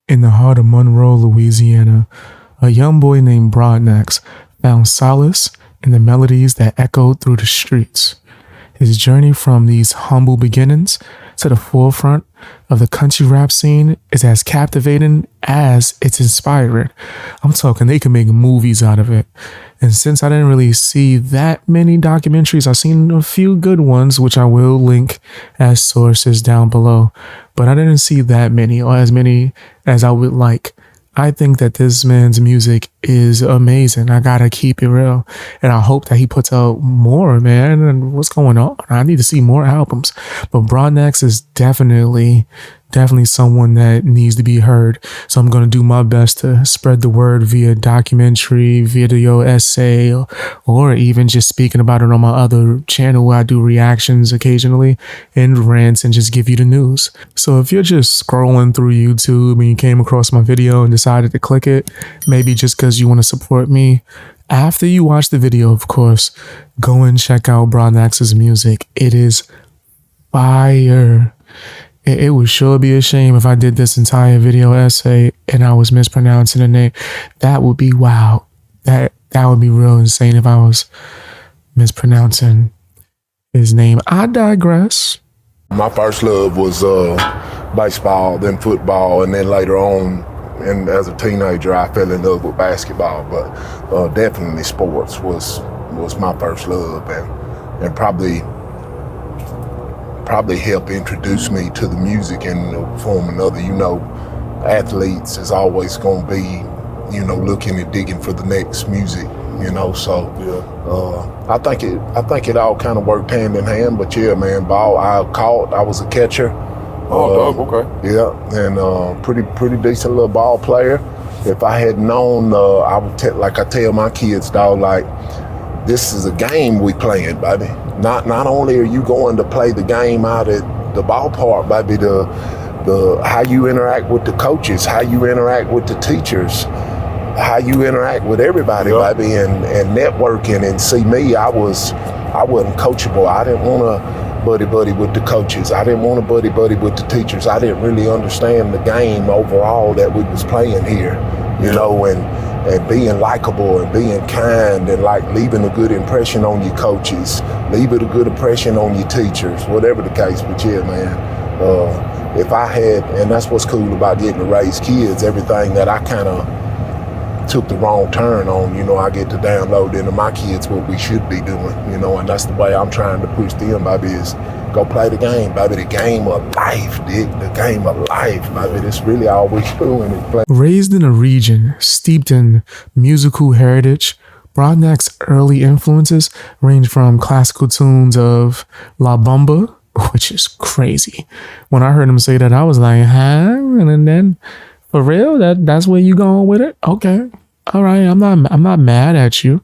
In the heart of Monroe, Louisiana, a young boy named Brodnax found solace in the melodies that echoed through the streets. His journey from these humble beginnings to the forefront of the country rap scene is as captivating as it's inspiring. I'm talking they can make movies out of it. And since I didn't really see that many documentaries, I've seen a few good ones, which I will link as sources down below. But I didn't see that many or as many as I would like. I think that this man's music is amazing. I gotta keep it real. And I hope that he puts out more, man. And what's going on? I need to see more albums. But Broadnax is definitely someone that needs to be heard. So I'm going to do my best to spread the word via documentary, video essay, or even just speaking about it on my other channel where I do reactions occasionally and rants and just give you the news. So if you're just scrolling through YouTube and you came across my video and decided to click it, maybe just because you want to support me, after you watch the video, of course, go and check out Brodnax's music. It is fire. It would sure be a shame if I did this entire video essay and I was mispronouncing the name. That would be wild. That would be real insane if I was mispronouncing his name. I digress. My first love was baseball, then football, and then later on, and as a teenager, I fell in love with basketball. But definitely sports was my first love, and probably helped introduce me to the music in the form another. Athletes is always going to be, looking and digging for the next music. So yeah. I think it all kind of worked hand in hand. But yeah, man, ball. I was a catcher. Okay. Yeah, and pretty decent little ball player. If I had known, I would like I tell my kids, dog, like, this is a game we playing, baby. Not only are you going to play the game out at the ballpark, baby, the how you interact with the coaches, how you interact with the teachers, how you interact with everybody, baby, and networking. And see me, I wasn't coachable. I didn't want to buddy with the coaches. I didn't want to buddy with the teachers. I didn't really understand the game overall that we was playing here, and being likable and being kind and like leaving a good impression on your coaches, leaving a good impression on your teachers, whatever the case. But yeah, man, if I had, and that's what's cool about getting to raise kids, everything that I kind of took the wrong turn on, I get to download into my kids what we should be doing, and that's the way I'm trying to push them, baby, is go play the game, baby, the game of life, Dick, the game of life, baby. That's really all we're doing is play. Raised in a region steeped in musical heritage, Broadnax's early influences range from classical tunes of La Bamba, which is crazy. When I heard him say that, I was like, huh? And then, for real, that's where you going with it? Okay, all right. I'm not mad at you.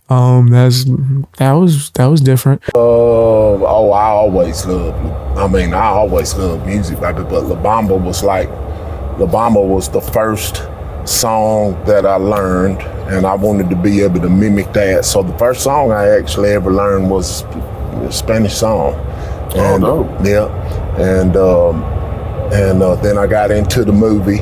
That was different. I always loved music, baby. But La Bamba was the first song that I learned, and I wanted to be able to mimic that. So the first song I actually ever learned was a Spanish song. And, yeah, and then I got into the movie,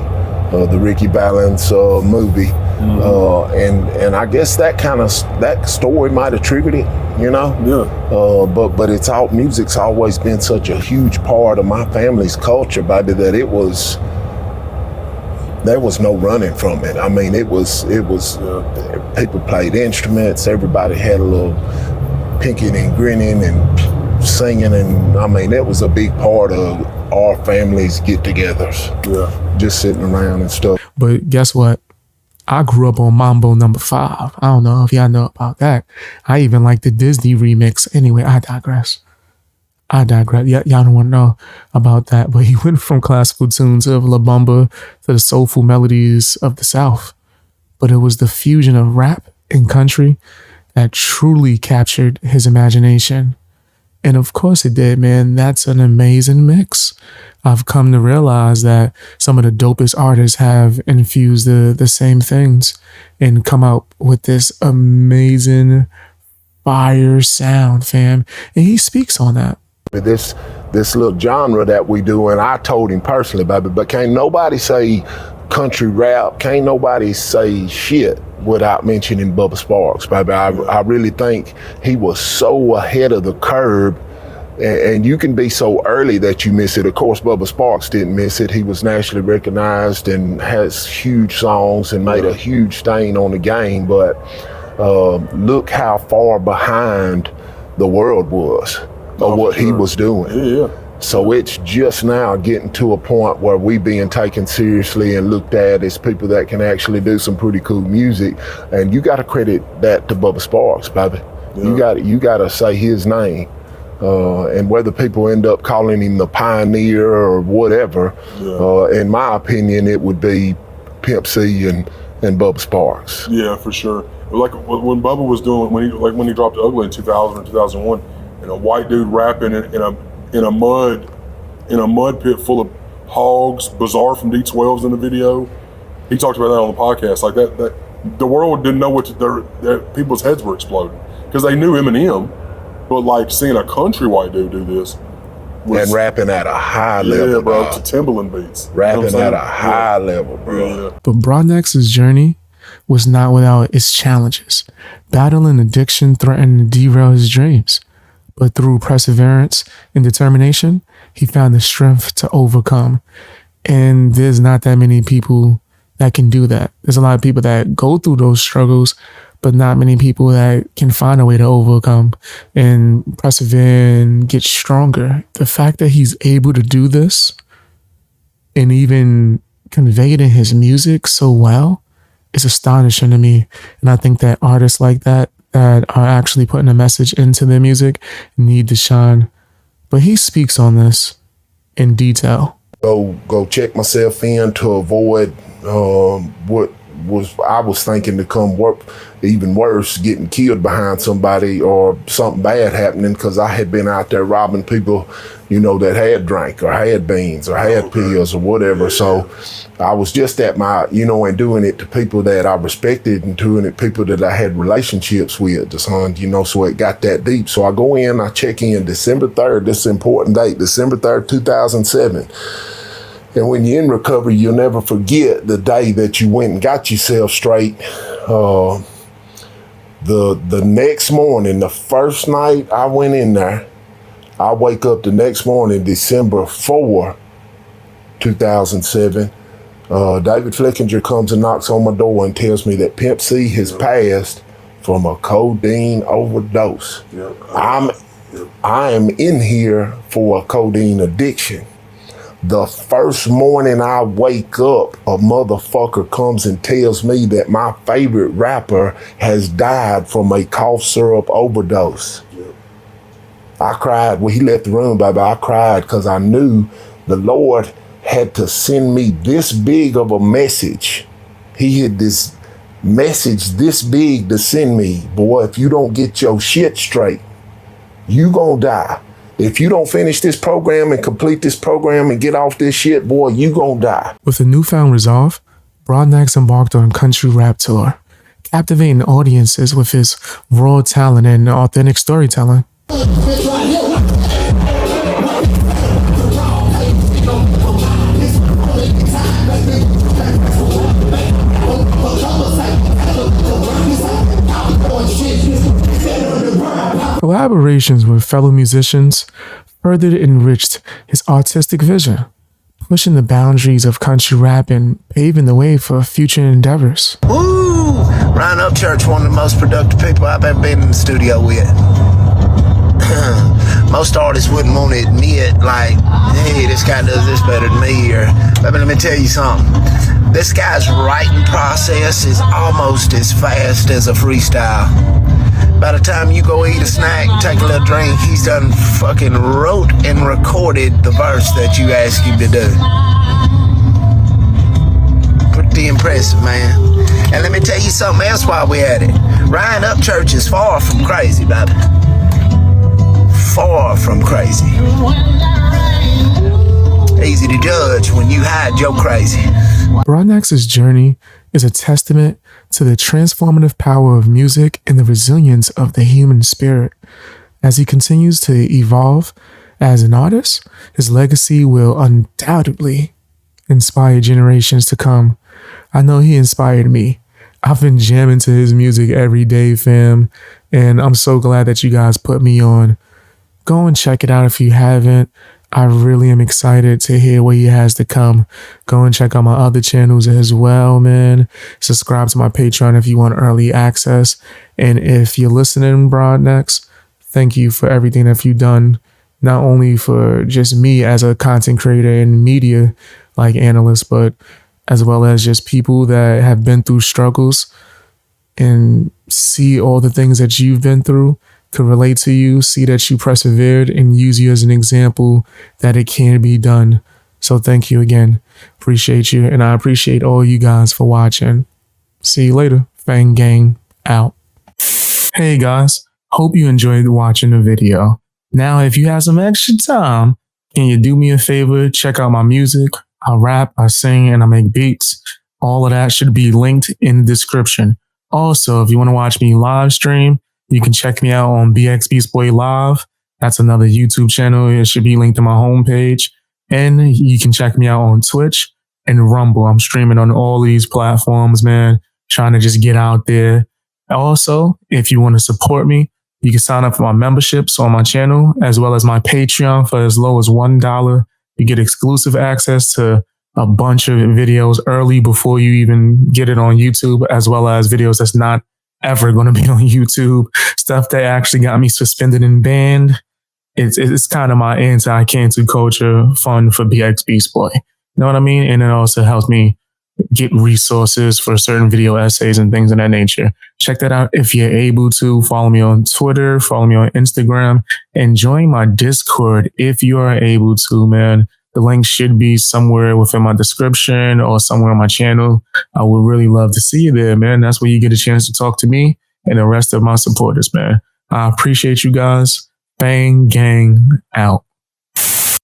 the Ricky Valens movie. Mm-hmm. And I guess that story might have triggered it, Yeah. But music's always been such a huge part of my family's culture, baby, that there was no running from it. I mean, it was people played instruments, everybody had a little pinking and grinning and singing, and I mean, that was a big part of our family's get-togethers. Yeah, just sitting around and stuff. But guess what? I grew up on Mambo #5. I don't know if y'all know about that. I even like the Disney remix. Anyway, I digress. Y'all don't want to know about that. But he went from classical tunes of La Bamba to the soulful melodies of the South. But it was the fusion of rap and country that truly captured his imagination. And of course it did, man. That's an amazing mix. I've come to realize that some of the dopest artists have infused the same things and come out with this amazing fire sound, fam. And he speaks on that. This little genre that we do, and I told him personally, baby, but can't nobody say country rap, can't nobody say shit without mentioning Bubba Sparks, baby. I really think he was so ahead of the curve, and you can be so early that you miss it. Of course, Bubba Sparks didn't miss it. He was nationally recognized and has huge songs and made a huge stain on the game, but look how far behind the world was of what he was doing. Yeah. So it's just now getting to a point where we being taken seriously and looked at as people that can actually do some pretty cool music. And you got to credit that to Bubba Sparks, baby. Yeah. You got to say his name. And whether people end up calling him the pioneer or whatever, in my opinion, it would be Pimp C and Bubba Sparks. Yeah, for sure. Like when Bubba was doing, when he dropped Ugly in 2000 or 2001, and a white dude rapping in a mud pit full of hogs, Bizarre from D12's in the video. He talked about that on the podcast. Like that the world didn't know what their people's heads were exploding because they knew Eminem, but like seeing a country white dude do this and rapping at a high level, bro, to Timberland beats. Rapping at a high level, bro. But Broadnax's journey was not without its challenges. Battling addiction threatened to derail his dreams. But through perseverance and determination, he found the strength to overcome. And there's not that many people that can do that. There's a lot of people that go through those struggles, but not many people that can find a way to overcome and persevere and get stronger. The fact that he's able to do this and even convey it in his music so well is astonishing to me. And I think that artists like that are actually putting a message into their music need to shine. But he speaks on this in detail. Go check myself in to avoid what I was thinking to come even worse, getting killed behind somebody or something bad happening, because I had been out there robbing people, that had drank or had beans or had pills or whatever. So I was just at my, and doing it to people that I respected and doing it people that I had relationships with, son, so it got that deep. So I go in, I check in December 3rd, this is an important date, December 3rd, 2007. And when you're in recovery, you'll never forget the day that you went and got yourself straight. The next morning, the first night I went in there, I wake up the next morning, December 4, 2007. David Flickinger comes and knocks on my door and tells me that Pimp C has passed from a codeine overdose. I am in here for a codeine addiction. The first morning I wake up, a motherfucker comes and tells me that my favorite rapper has died from a cough syrup overdose. I cried. When he left the room, baby, I cried because I knew the Lord had to send me this big of a message. He had this message this big to send me. Boy, if you don't get your shit straight, you gonna die. If you don't finish this program and complete this program and get off this shit, boy, you gonna die. With a newfound resolve, Brodnax embarked on a country rap tour, captivating audiences with his raw talent and authentic storytelling. Collaborations with fellow musicians further enriched his artistic vision, pushing the boundaries of country rap and paving the way for future endeavors. Woo! Ryan Upchurch, one of the most productive people I've ever been in the studio with. Most artists wouldn't want to admit, like, hey, this guy does this better than me, or, but let me tell you something. This guy's writing process is almost as fast as a freestyle. By the time you go eat a snack, take a little drink, he's done fucking wrote and recorded the verse that you asked him to do. Pretty impressive, man. And let me tell you something else while we're at it. Ryan Upchurch is far from crazy, baby. Far from crazy. Easy to judge when you hide your crazy. Broadnax's journey is a testament to the transformative power of music and the resilience of the human spirit. As he continues to evolve as an artist, his legacy will undoubtedly inspire generations to come. I know he inspired me. I've been jamming to his music every day, fam, and I'm so glad that you guys put me on. Go and check it out if you haven't. I really am excited to hear what he has to come. Go and check out my other channels as well, man. Subscribe to my Patreon if you want early access. And if you're listening, Broadnax, thank you for everything that you've done, not only for just me as a content creator and media like analyst, but as well as just people that have been through struggles and see all the things that you've been through, could relate to you, see that you persevered, and use you as an example that it can be done. So thank you again. Appreciate you. And I appreciate all you guys for watching. See you later. Fang Gang out. Hey guys, hope you enjoyed watching the video. Now, if you have some extra time, can you do me a favor? Check out my music. I rap, I sing, and I make beats. All of that should be linked in the description. Also, if you want to watch me live stream, you can check me out on BX Beast Boy Live. That's another YouTube channel. It should be linked to my homepage. And you can check me out on Twitch and Rumble. I'm streaming on all these platforms, man. Trying to just get out there. Also, if you want to support me, you can sign up for my memberships on my channel, as well as my Patreon for as low as $1. You get exclusive access to a bunch of videos early before you even get it on YouTube, as well as videos that's not ever going to be on YouTube. Stuff that actually got me suspended and banned. It's kind of my anti-cancel culture fun for BX Beast Boy. You know what I mean? And it also helps me get resources for certain video essays and things of that nature. Check that out if you're able to. Follow me on Twitter, follow me on Instagram, and join my Discord if you are able to, man. The link should be somewhere within my description or somewhere on my channel. I would really love to see you there, man. That's where you get a chance to talk to me and the rest of my supporters, man. I appreciate you guys. Bang Gang out.